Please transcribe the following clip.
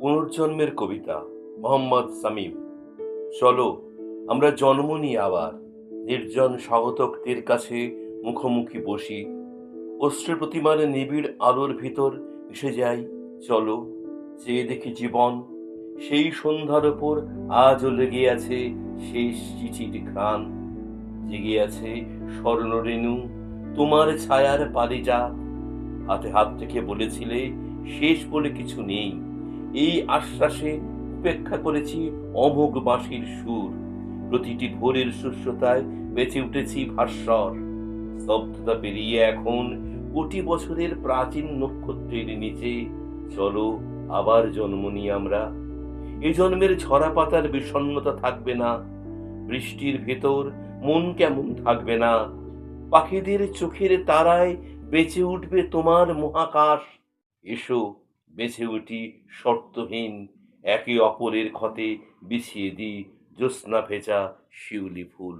পুনর্জন্মের কবিতা মোহাম্মদ সামিম। চলো আমরা জন্ম নিই আবার, নির্জন স্বাগতকদের কাছে মুখোমুখি বসি, অশ্রু প্রতিমার নিবিড় আলোর ভিতর মিশে যাই। চলো চেয়ে দেখি জীবন, সেই সন্ধ্যার ওপর আজও লেগে আছে শেষ চিঠির ঘ্রাণ, জেগে আছে স্বর্ণরেণু তোমার ছায়ার পারিজাত। হাতে হাত রেখে বলেছিলে শেষ বলে কিছু নেই, এই আশ্বাসে উপেক্ষা করেছি অমোঘ বাঁশির সুর। প্রতিটি ভোরের শুষ্যতায় বেঁচে উঠেছি ভাস্বর। স্তব্ধতা পেরিয়ে এখন কোটি বছরের প্রাচীন নক্ষত্রের নিচে চলো আবার জন্ম নিই আমরা। এ জন্মের ঝরা পাতার বিষণ্ণতা থাকবে না, বৃষ্টির ভেতর মন কেমন থাকবে না, পাখিদের চোখের তারায় বেঁচে উঠবে তোমার মহাকাশ। এসো বেঁচে উঠি শর্তহীন, একে অপরের ক্ষতে বিছিয়ে দিই জ্যোৎস্না ভেজা শিউলি ফুল।